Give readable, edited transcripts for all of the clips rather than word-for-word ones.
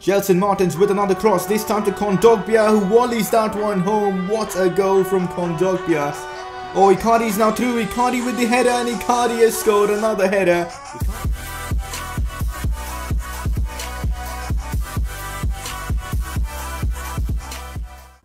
Gelson Martins with another cross, this time to Kondogbia, who volleys that one home. What a goal from Kondogbia. Oh, Icardi's now through. Icardi with the header, and Icardi has scored another header.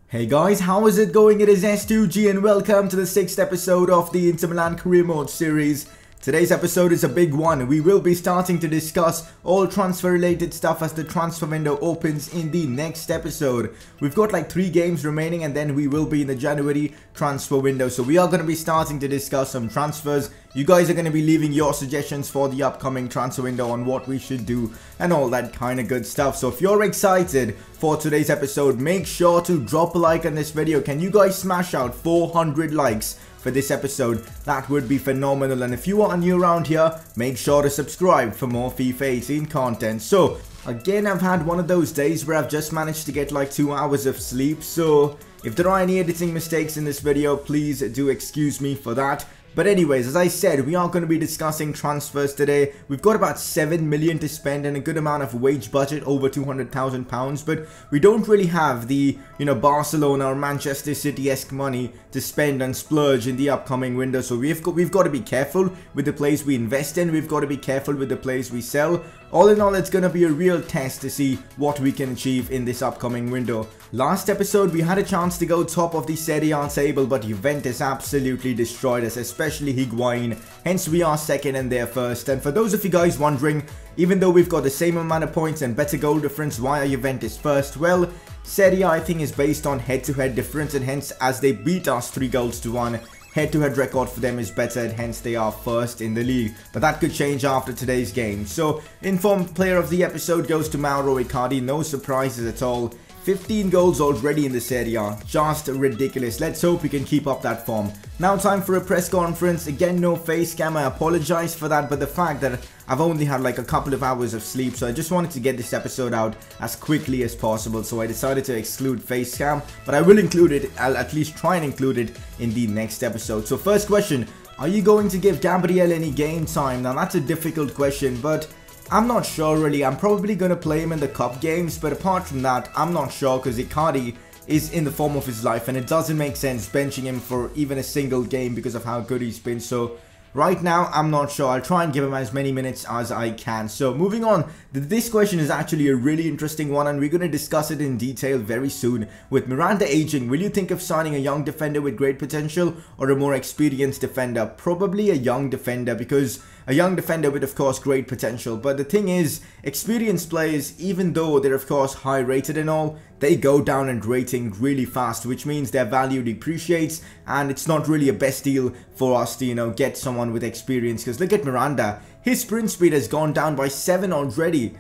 Hey guys, how is it going? It is S2G and welcome to the 6th episode of the Inter Milan Career Mode series. Today's episode is a big one. We will be starting to discuss all transfer related stuff as the transfer window opens in the next episode. We've got like 3 games remaining and then we will be in the January transfer window. So we are going to be starting to discuss some transfers. You guys are going to be leaving your suggestions for the upcoming transfer window on what we should do and all that kind of good stuff. So if you're excited for today's episode, make sure to drop a like on this video. Can you guys smash out 400 likes for this episode? That would be phenomenal. And if you are new around here, make sure to subscribe for more FIFA 18 content. So again, I've had one of those days where I've just managed to get like 2 hours of sleep. So if there are any editing mistakes in this video, please do excuse me for that. But anyways, as I said, we are going to be discussing transfers today. We've got about 7 million to spend and a good amount of wage budget, over £200,000. But we don't really have the, Barcelona or Manchester City-esque money to spend and splurge in the upcoming window. So we've got to be careful with the players we invest in. We've got to be careful with the players we sell. All in all, it's going to be a real test to see what we can achieve in this upcoming window. Last episode, we had a chance to go top of the Serie A table, but Juventus absolutely destroyed us, especially Higuain. Hence, we are second and they're first. And for those of you guys wondering, even though we've got the same amount of points and better goal difference, why are Juventus first? Well, Serie A, I think, is based on head-to-head difference, and hence, as they beat us 3-1, head-to-head record for them is better, and hence they are first in the league. But that could change after today's game. So, informed player of the episode goes to Mauro Icardi. No surprises at all. 15 goals already in the Serie A. Just ridiculous. Let's hope we can keep up that form. Now time for a press conference. Again, no face cam. I apologize for that, but the fact that I've only had like a couple of hours of sleep, so I just wanted to get this episode out as quickly as possible. So I decided to exclude face cam, but I will include it. I'll at least try and include it in the next episode. So first question, are you going to give Gabriel any game time? Now that's a difficult question, but I'm not sure really. I'm probably going to play him in the cup games, but apart from that, I'm not sure because Icardi is in the form of his life and it doesn't make sense benching him for even a single game because of how good he's been. So right now, I'm not sure. I'll try and give him as many minutes as I can. So moving on, this question is actually a really interesting one and we're going to discuss it in detail very soon. With Miranda aging, will you think of signing a young defender with great potential or a more experienced defender? Probably a young defender, because a young defender with, of course, great potential. But the thing is, experienced players, even though they're, of course, high rated and all, they go down in rating really fast, which means their value depreciates and it's not really a best deal for us to, get someone with experience. Because look at Miranda. His sprint speed has gone down by 7 already.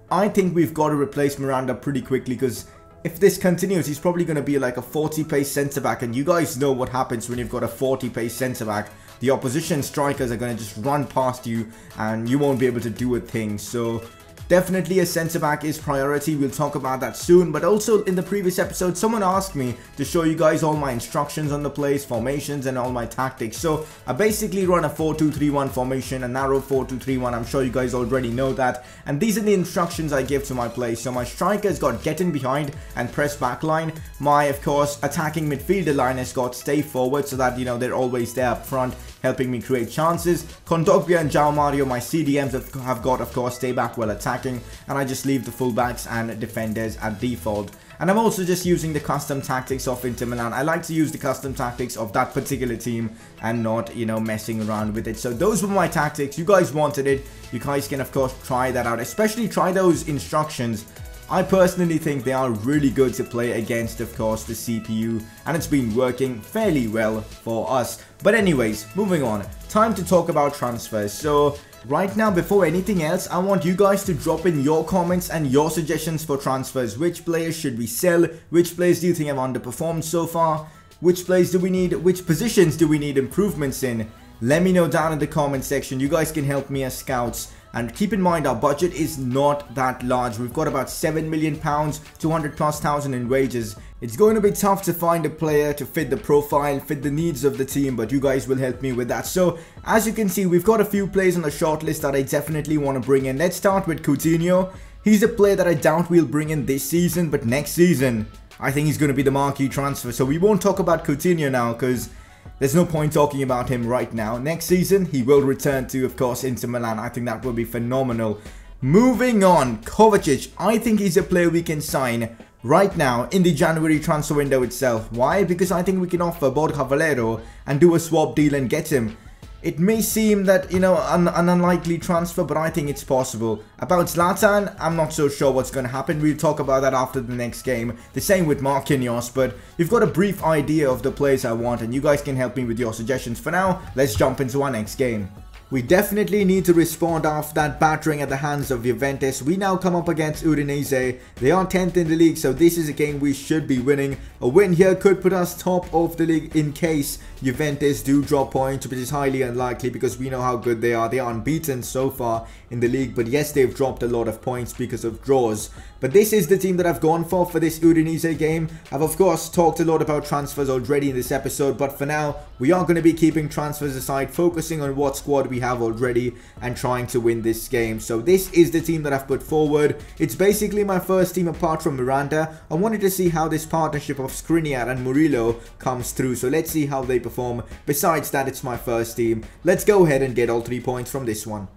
I think we've got to replace Miranda pretty quickly because if this continues, he's probably going to be like a 40 pace centre back, and you guys know what happens when you've got a 40 pace centre back. The opposition strikers are going to just run past you and you won't be able to do a thing. So definitely a centre back is priority. We'll talk about that soon. But also in the previous episode, someone asked me to show you guys all my instructions on the plays, formations and all my tactics. So I basically run a 4-2-3-1 formation, a narrow 4-2-3-1. I'm sure you guys already know that. And these are the instructions I give to my plays. So my striker's got get in behind and press back line. My, of course, attacking midfielder line has got stay forward so that, they're always there up front, helping me create chances. Kondogbia and João Mario, my CDMs, have got, of course, stay back while attacking. And I just leave the fullbacks and defenders at default. And I'm also just using the custom tactics of Inter Milan. I like to use the custom tactics of that particular team and not, messing around with it. So those were my tactics. You guys wanted it. You guys can, of course, try that out. Especially try those instructions. I personally think they are really good to play against, of course, the CPU, and it's been working fairly well for us. But anyways, moving on, time to talk about transfers. So right now, before anything else, I want you guys to drop in your comments and your suggestions for transfers. Which players should we sell? Which players do you think have underperformed so far? Which players do we need? Which positions do we need improvements in? Let me know down in the comment section. You guys can help me as scouts. And keep in mind, our budget is not that large. We've got about £7 million, 200,000+ in wages. It's going to be tough to find a player to fit the profile, fit the needs of the team, but you guys will help me with that. So, as you can see, we've got a few players on the shortlist that I definitely want to bring in. Let's start with Coutinho. He's a player that I doubt we'll bring in this season, but next season, I think he's going to be the marquee transfer. So we won't talk about Coutinho now because there's no point talking about him right now. Next season, he will return to, of course, Inter Milan. I think that will be phenomenal. Moving on, Kovacic. I think he's a player we can sign right now in the January transfer window itself. Why? Because I think we can offer Borja Valero and do a swap deal and get him. It may seem that, you know, an unlikely transfer, but I think it's possible. About Zlatan, I'm not so sure what's going to happen. We'll talk about that after the next game. The same with Marquinhos, but you've got a brief idea of the players I want, and you guys can help me with your suggestions. For now, let's jump into our next game. We definitely need to respond after that battering at the hands of Juventus. We now come up against Udinese. They are 10th in the league, so this is a game we should be winning. A win here could put us top of the league in case Juventus do drop points, which is highly unlikely because we know how good they are. They are unbeaten so far in the league, but yes, they've dropped a lot of points because of draws. But this is the team that I've gone for this Udinese game. I've of course talked a lot about transfers already in this episode, but for now, we are going to be keeping transfers aside, focusing on what squad we have already and trying to win this game. So this is the team that I've put forward. It's basically my first team apart from Miranda. I wanted to see how this partnership of Skriniar and Murillo comes through, so let's see how they perform. Besides that, it's my first team. Let's go ahead and get all 3 points from this one.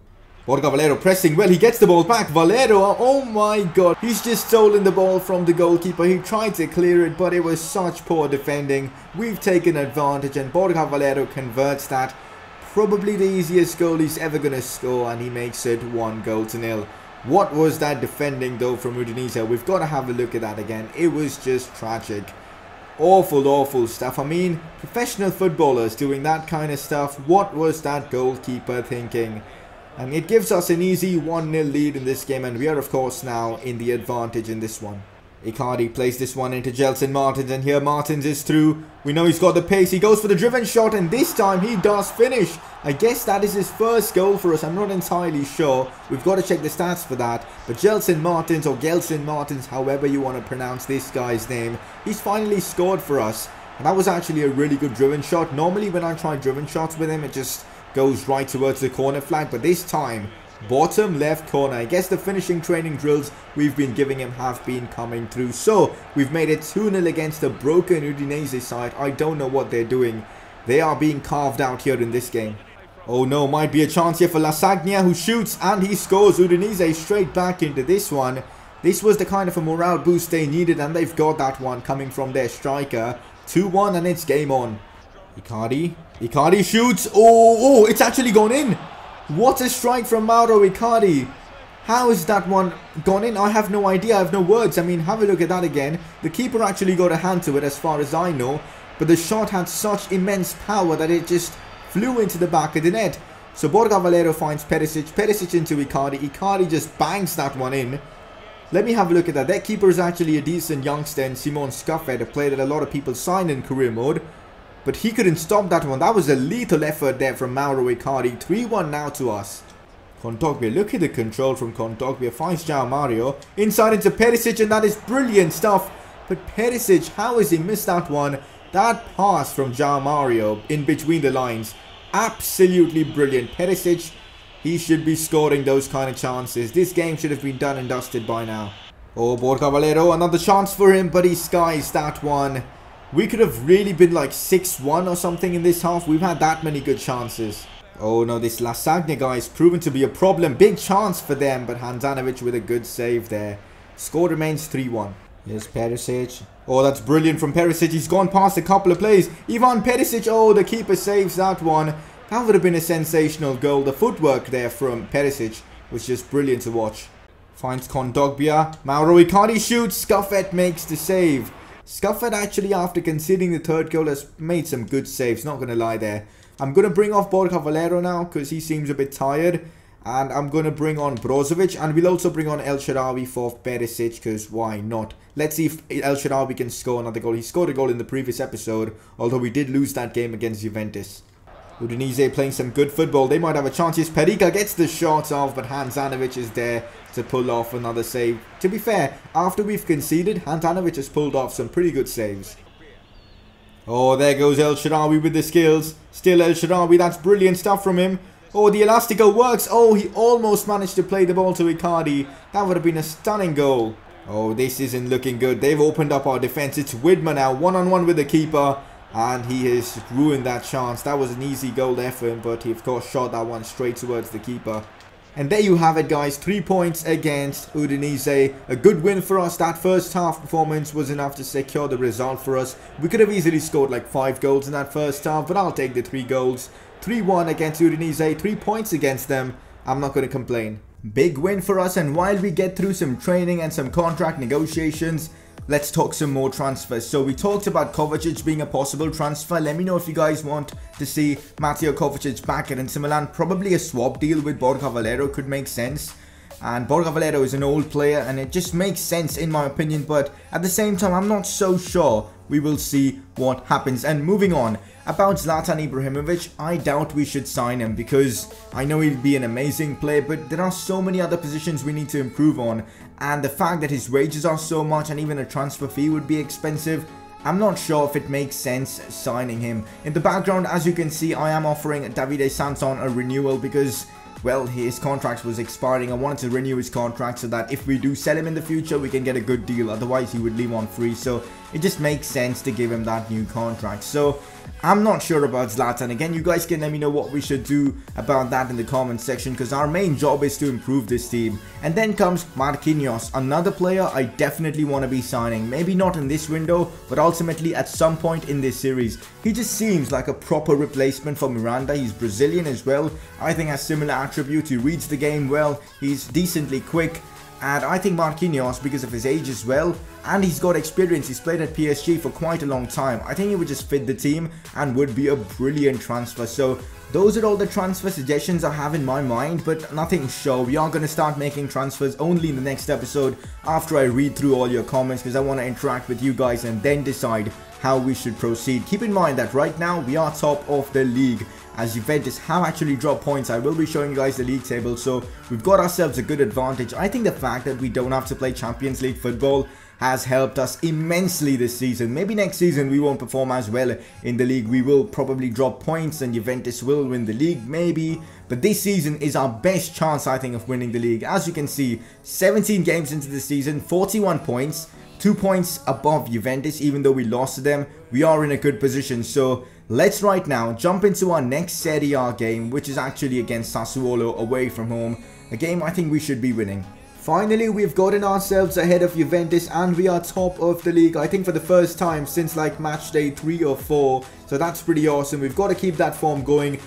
Borja Valero pressing well, he gets the ball back. Valero, oh my god, he's just stolen the ball from the goalkeeper. He tried to clear it, but it was such poor defending. We've taken advantage and Borja Valero converts that. Probably the easiest goal he's ever going to score, and he makes it 1-0. What was that defending though from Udinese? We've got to have a look at that again. It was just tragic. Awful stuff. I mean, professional footballers doing that kind of stuff. What was that goalkeeper thinking? And it gives us an easy 1-0 lead in this game, and we are of course now in the advantage in this one. Icardi plays this one into Gelson Martins, and here Martins is through. We know he's got the pace. He goes for the driven shot, and this time he does finish. I guess that is his first goal for us. I'm not entirely sure. We've got to check the stats for that. But Gelson Martins, or Gelson Martins, however you want to pronounce this guy's name, he's finally scored for us. And that was actually a really good driven shot. Normally when I try driven shots with him, it just goes right towards the corner flag. But this time, bottom left corner. I guess the finishing training drills we've been giving him have been coming through. So we've made it 2-0 against a broken Udinese side. I don't know what they're doing. They are being carved out here in this game. Oh no, might be a chance here for Lasagna, who shoots and he scores. Udinese straight back into this one. This was the kind of a morale boost they needed, and they've got that one coming from their striker. 2-1 and it's game on. Icardi shoots. Oh, it's actually gone in. What a strike from Mauro Icardi. How is that one gone in? I have no idea. I have no words. I mean, have a look at that again. The keeper actually got a hand to it as far as I know. But the shot had such immense power that it just flew into the back of the net. So Borja Valero finds Perisic. Perisic into Icardi. Icardi just bangs that one in. Let me have a look at that. That keeper is actually a decent youngster in Simon Scuffet, a player that a lot of people sign in career mode. But he couldn't stop that one. That was a lethal effort there from Mauro Icardi. 3-1 now to us. Kondogbia, look at the control from Kondogbia. Finds João Mario. Inside into Perisic, and that is brilliant stuff. But Perisic, how has he missed that one? That pass from João Mario in between the lines. Absolutely brilliant. Perisic, he should be scoring those kind of chances. This game should have been done and dusted by now. Oh, Borja Valero, another chance for him, but he skies that one. We could have really been like 6-1 or something in this half. We've had that many good chances. Oh no, this Lasagna guy is proven to be a problem. Big chance for them, but Handanovic with a good save there. Score remains 3-1. Here's Perisic. Oh, that's brilliant from Perisic. He's gone past a couple of plays. Ivan Perisic, oh, the keeper saves that one. That would have been a sensational goal. The footwork there from Perisic was just brilliant to watch. Finds Kondogbia. Mauro Icardi shoots. Scuffet makes the save. Scuffet actually, after conceding the third goal, has made some good saves, not going to lie there. I'm going to bring off Borja Valero now because he seems a bit tired. And I'm going to bring on Brozovic, and we'll also bring on El Shaarawy for Perisic because why not? Let's see if El Shaarawy can score another goal. He scored a goal in the previous episode, although we did lose that game against Juventus. Udinese playing some good football. They might have a chance. Yes, Perica gets the shot off, but Handanovic is there to pull off another save. To be fair, after we've conceded, Handanovic has pulled off some pretty good saves. Oh, there goes El Shaarawy with the skills. Still El Shaarawy, that's brilliant stuff from him. Oh, the Elastico works. Oh, he almost managed to play the ball to Icardi. That would have been a stunning goal. Oh, this isn't looking good. They've opened up our defense. It's Widmer now, one-on-one with the keeper. And he has ruined that chance. That was an easy goal there for him, but he of course shot that one straight towards the keeper. And there you have it, guys. 3 points against Udinese. A good win for us. That first half performance was enough to secure the result for us. We could have easily scored like 5 goals in that first half, but I'll take the 3 goals. 3-1 against Udinese. 3 points against them. I'm not going to complain. Big win for us, and while we get through some training and some contract negotiations, let's talk some more transfers. So we talked about Kovacic being a possible transfer. Let me know if you guys want to see Mateo Kovacic back at Inter Milan. Probably a swap deal with Borja Valero could make sense. And Borja Valero is an old player and it just makes sense in my opinion. But at the same time, I'm not so sure. We will see what happens. And moving on, about Zlatan Ibrahimovic, I doubt we should sign him because I know he'll be an amazing player, but there are so many other positions we need to improve on. And the fact that his wages are so much and even a transfer fee would be expensive, I'm not sure if it makes sense signing him. In the background, as you can see, I am offering Davide Santon a renewal because, well, his contract was expiring. I wanted to renew his contract so that if we do sell him in the future, we can get a good deal. Otherwise, he would leave on free. So it just makes sense to give him that new contract. So I'm not sure about Zlatan. Again, you guys can let me know what we should do about that in the comment section because our main job is to improve this team. And then comes Marquinhos, another player I definitely want to be signing. Maybe not in this window, but ultimately at some point in this series. He just seems like a proper replacement for Miranda. He's Brazilian as well. I think has similar attributes. He reads the game well. He's decently quick. And I think Marquinhos, because of his age as well, and he's got experience, he's played at PSG for quite a long time, I think he would just fit the team and would be a brilliant transfer. So those are all the transfer suggestions I have in my mind, but nothing sure. We are going to start making transfers only in the next episode after I read through all your comments because I want to interact with you guys and then decide how we should proceed. Keep in mind that right now we are top of the league, as Juventus have actually dropped points. I will be showing you guys the league table, so we've got ourselves a good advantage. I think the fact that we don't have to play Champions League football has helped us immensely this season. Maybe next season we won't perform as well in the league. We will probably drop points and Juventus will win the league, maybe. But this season is our best chance, I think, of winning the league. As you can see, 17 games into the season, 41 points. 2 points above Juventus, even though we lost to them. We are in a good position. So let's right now jump into our next Serie A game, which is actually against Sassuolo away from home. A game I think we should be winning. Finally, we've gotten ourselves ahead of Juventus and we are top of the league, I think for the first time since like match day 3 or 4. So that's pretty awesome. We've got to keep that form going.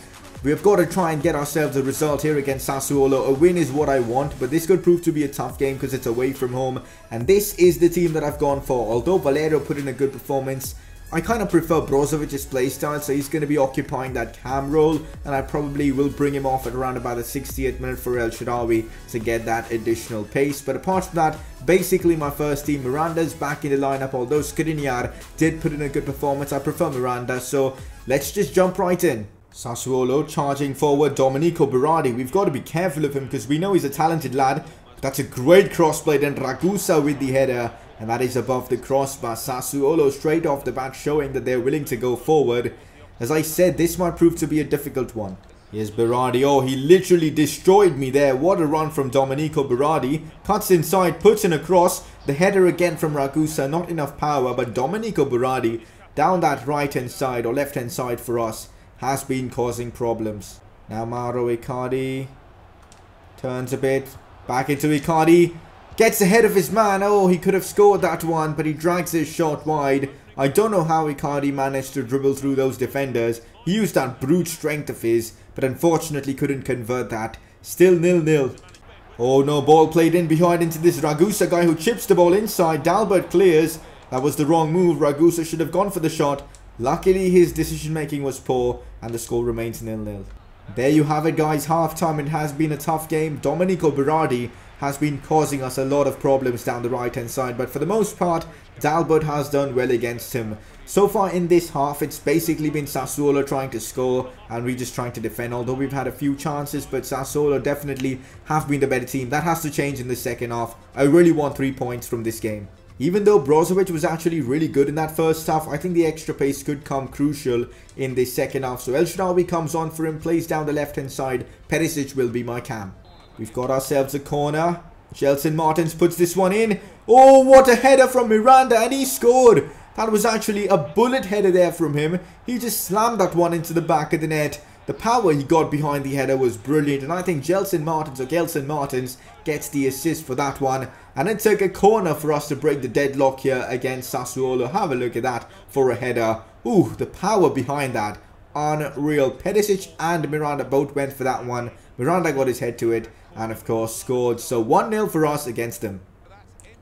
We've got to try and get ourselves a result here against Sassuolo. A win is what I want, but this could prove to be a tough game because it's away from home. And this is the team that I've gone for. Although Valero put in a good performance, I kind of prefer Brozovic's playstyle, so he's going to be occupying that cam role. And I probably will bring him off at around about the 60th minute for El Shaarawy to get that additional pace. But apart from that, basically my first team, Miranda's back in the lineup. Although Skriniar did put in a good performance, I prefer Miranda. So let's just jump right in. Sassuolo charging forward, Domenico Berardi. We've got to be careful of him because we know he's a talented lad. That's a great crossplay, and Ragusa with the header. And that is above the crossbar. Sassuolo straight off the bat showing that they're willing to go forward. As I said, this might prove to be a difficult one. Here's Berardi. Oh, he literally destroyed me there. What a run from Domenico Berardi. Cuts inside, puts in a cross. The header again from Ragusa. Not enough power, but Domenico Berardi down that right hand side or left hand side for us has been causing problems. Now Mauro Icardi turns a bit. Back into Icardi. Gets ahead of his man. Oh, he could have scored that one, but he drags his shot wide. I don't know how Icardi managed to dribble through those defenders. He used that brute strength of his, but unfortunately couldn't convert that. Still 0-0. Oh no, ball played in behind into this Ragusa guy who chips the ball inside. Dalbert clears. That was the wrong move. Ragusa should have gone for the shot. Luckily, his decision making was poor and the score remains 0-0. There you have it, guys. Half time. It has been a tough game. Domenico Berardi has been causing us a lot of problems down the right hand side, but for the most part Dalbert has done well against him. So far in this half it's basically been Sassuolo trying to score and we just trying to defend, although we've had a few chances, but Sassuolo definitely have been the better team. That has to change in the second half. I really want 3 points from this game. Even though Brozovic was actually really good in that first half, I think the extra pace could come crucial in the second half. So El Shaarawy comes on for him, plays down the left-hand side. Perisic will be my cam. We've got ourselves a corner. Gelson Martins puts this one in. Oh, what a header from Miranda, and he scored. That was actually a bullet header there from him. He just slammed that one into the back of the net. The power he got behind the header was brilliant, and I think Gelson Martins gets the assist for that one. And it took a corner for us to break the deadlock here against Sassuolo. Have a look at that for a header. Ooh, the power behind that. Unreal. Perisic and Miranda both went for that one. Miranda got his head to it and of course scored. So 1-0 for us against them.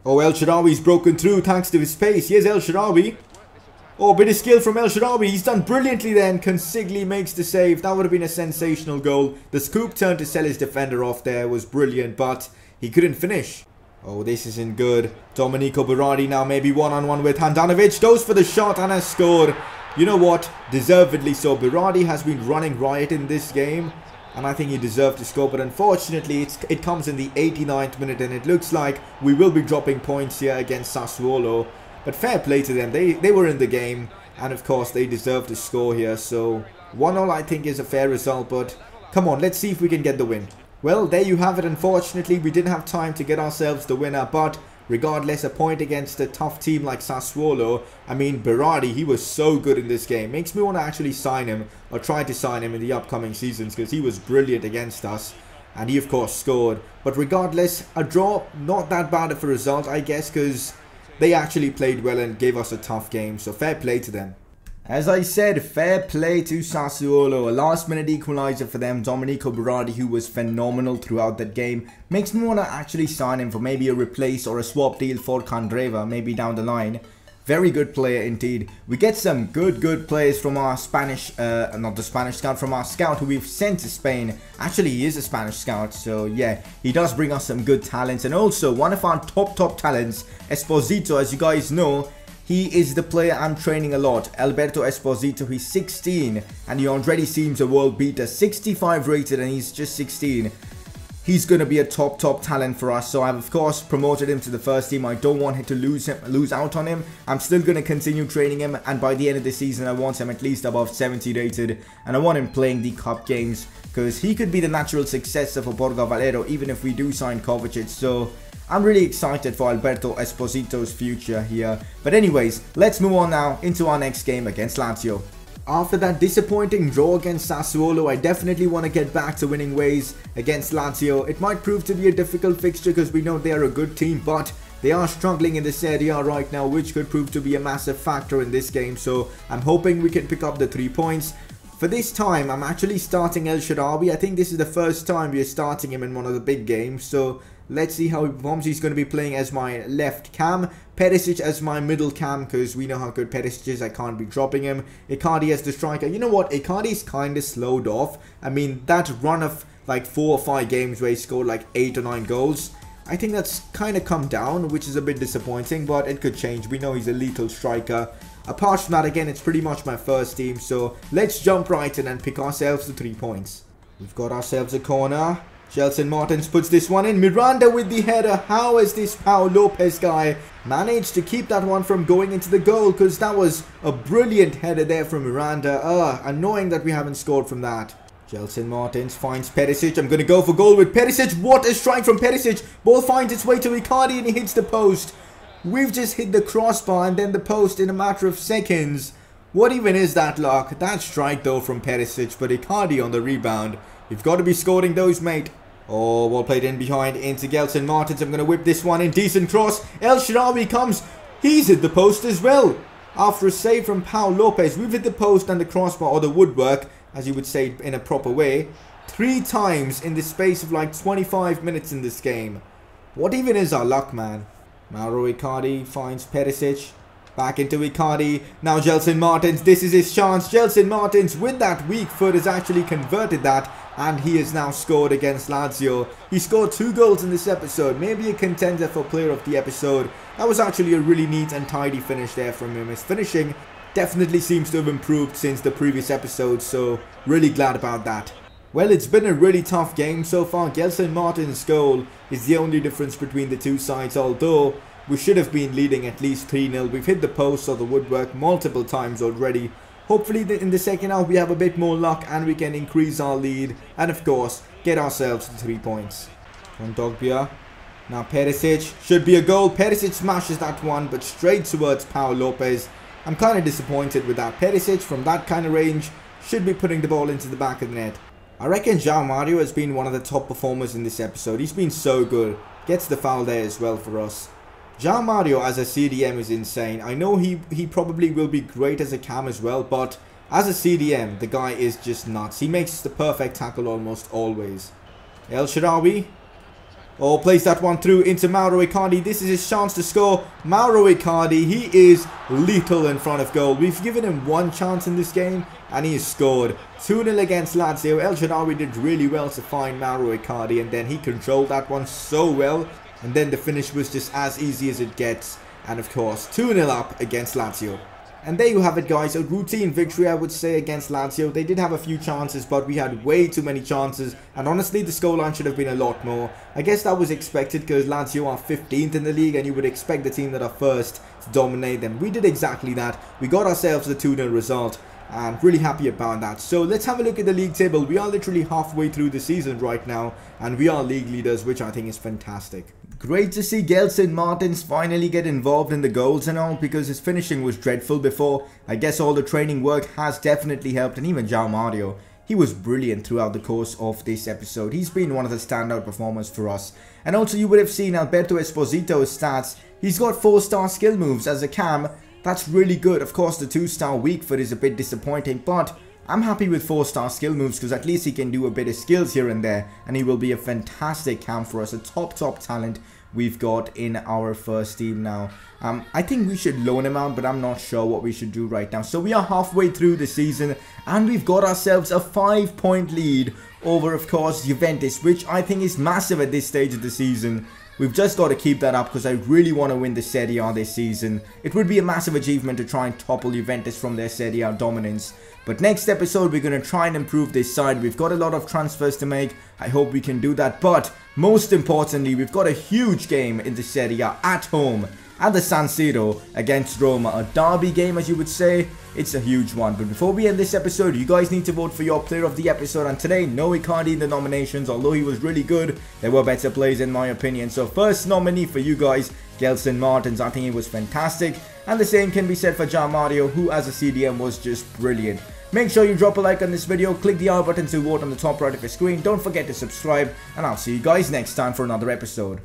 Oh, El Shaarawy's broken through thanks to his pace. Here's El Shaarawy. Oh, bit of skill from El Shaarawy. He's done brilliantly then. Consigli makes the save. That would have been a sensational goal. The scoop turn to sell his defender off there was brilliant, but he couldn't finish. Oh, this isn't good. Domenico Berardi now maybe one-on-one with Handanovic. Goes for the shot and has scored. You know what? Deservedly so. Berardi has been running riot in this game, and I think he deserved to score. But unfortunately, it comes in the 89th minute, and it looks like we will be dropping points here against Sassuolo. But fair play to them. They were in the game, and of course, they deserve to score here. So 1-0 I think is a fair result, but come on, let's see if we can get the win. Well, there you have it. Unfortunately, we didn't have time to get ourselves the winner, but regardless, a point against a tough team like Sassuolo. I mean, Berardi, he was so good in this game. Makes me want to actually sign him, or try to sign him in the upcoming seasons, because he was brilliant against us. And he, of course, scored. But regardless, a draw, not that bad of a result, I guess, because they actually played well and gave us a tough game. So fair play to them. As I said, fair play to Sassuolo. A last-minute equaliser for them. Domenico Berardi, who was phenomenal throughout that game. Makes me want to actually sign him for maybe a replace or a swap deal for Candreva, maybe down the line. Very good player indeed. We get some good players from our Spanish, not the Spanish scout, from our scout who we've sent to Spain. Actually, he is a Spanish scout, so yeah, he does bring us some good talents. And also, one of our top talents, Esposito, as you guys know, he is the player I'm training a lot. Alberto Esposito, he's 16 and he already seems a world beater. 65 rated and he's just 16. He's going to be a top talent for us. So I've of course promoted him to the first team. I don't want him to lose out on him. I'm still going to continue training him, and by the end of the season I want him at least above 70 rated, and I want him playing the cup games because he could be the natural successor for Borja Valero even if we do sign Kovacic. So I'm really excited for Alberto Esposito's future here. But anyways, let's move on now into our next game against Lazio. After that disappointing draw against Sassuolo, I definitely want to get back to winning ways against Lazio. It might prove to be a difficult fixture because we know they are a good team, but they are struggling in this area right now, which could prove to be a massive factor in this game. So I'm hoping we can pick up the 3 points. For this time, I'm actually starting El Shaarawy. I think this is the first time we are starting him in one of the big games. So let's see how he performs. He's going to be playing as my left cam. Perisic as my middle cam, because we know how good Perisic is. I can't be dropping him. Icardi as the striker. You know what? Icardi is kind of slowed off. I mean, that run of like 4 or 5 games where he scored like 8 or 9 goals, I think that's kind of come down, which is a bit disappointing, but it could change. We know he's a lethal striker. Apart from that, again, it's pretty much my first team. So let's jump right in and pick ourselves the 3 points. We've got ourselves a corner. Gelson Martins puts this one in. Miranda with the header. How has this Pau Lopez guy managed to keep that one from going into the goal? Because that was a brilliant header there from Miranda. Annoying that we haven't scored from that. Gelson Martins finds Perisic. I'm going to go for goal with Perisic. What a strike from Perisic. Ball finds its way to Icardi and he hits the post. We've just hit the crossbar and then the post in a matter of seconds. What even is that luck? That strike though from Perisic, but Icardi on the rebound. You've got to be scoring those, mate. Oh, well played in behind into Gelson Martins. I'm going to whip this one in. Decent cross. El Shaarawy comes. He's hit the post as well. After a save from Pau Lopez, we've hit the post and the crossbar, or the woodwork, as you would say in a proper way, 3 times in the space of like 25 minutes in this game. What even is our luck, man? Mauro Icardi finds Perisic. Back into Icardi. Now Gelson Martins. This is his chance. Gelson Martins with that weak foot has actually converted that. And he has now scored against Lazio. He scored 2 goals in this episode. Maybe a contender for player of the episode. That was actually a really neat and tidy finish there from him. His finishing definitely seems to have improved since the previous episode. So really glad about that. Well, it's been a really tough game so far. Gelson Martins' goal is the only difference between the 2 sides. Although We should have been leading at least 3-0. We've hit the post or the woodwork multiple times already. Hopefully in the second half we have a bit more luck and we can increase our lead. And of course, get ourselves to 3 points. On Dogbia. Now Perisic. Should be a goal. Perisic smashes that one, but straight towards Pau Lopez. I'm kind of disappointed with that. Perisic from that kind of range should be putting the ball into the back of the net. I reckon João Mario has been one of the top performers in this episode. He's been so good. Gets the foul there as well for us. João Mario as a CDM is insane. I know he probably will be great as a cam as well, but as a CDM, the guy is just nuts. He makes the perfect tackle almost always. El Shaarawy. Oh, plays that one through into Mauro Icardi. This is his chance to score. Mauro Icardi, he is lethal in front of goal. We've given him one chance in this game and he has scored. 2-0 against Lazio. El Shaarawy did really well to find Mauro Icardi and then he controlled that one so well. And then the finish was just as easy as it gets. And of course, 2-0 up against Lazio. And there you have it, guys. A routine victory, I would say, against Lazio. They did have a few chances, but we had way too many chances. And honestly, the scoreline should have been a lot more. I guess that was expected because Lazio are 15th in the league and you would expect the team that are first to dominate them. We did exactly that. We got ourselves the 2-0 result. And really happy about that. So let's have a look at the league table. We are literally halfway through the season right now. And we are league leaders, which I think is fantastic. Great to see Gelson Martins finally get involved in the goals and all, because his finishing was dreadful before. I guess all the training work has definitely helped, and even João Mario. He was brilliant throughout the course of this episode. He's been one of the standout performers for us. And also you would have seen Alberto Esposito's stats. He's got 4-star skill moves as a cam. That's really good. Of course the 2-star weak foot is a bit disappointing, but I'm happy with 4-star skill moves because at least he can do a bit of skills here and there, and he will be a fantastic cam for us. A top talent we've got in our first team now. I think we should loan him out, but I'm not sure what we should do right now. So we are halfway through the season and we've got ourselves a 5-point lead over, of course, Juventus, which I think is massive at this stage of the season. We've just got to keep that up because I really want to win the Serie A this season. It would be a massive achievement to try and topple Juventus from their Serie A dominance. But next episode, we're going to try and improve this side. We've got a lot of transfers to make. I hope we can do that. But most importantly, we've got a huge game in the Serie A at home at the San Siro against Roma. A derby game, as you would say. It's a huge one. But before we end this episode, you guys need to vote for your player of the episode. And today, no Icardi in the nominations. Although he was really good, there were better plays in my opinion. So first nominee for you guys, Gelson Martins. I think he was fantastic. And the same can be said for João Mario, who as a CDM was just brilliant. Make sure you drop a like on this video, click the R button to vote on the top right of your screen. Don't forget to subscribe, and I'll see you guys next time for another episode.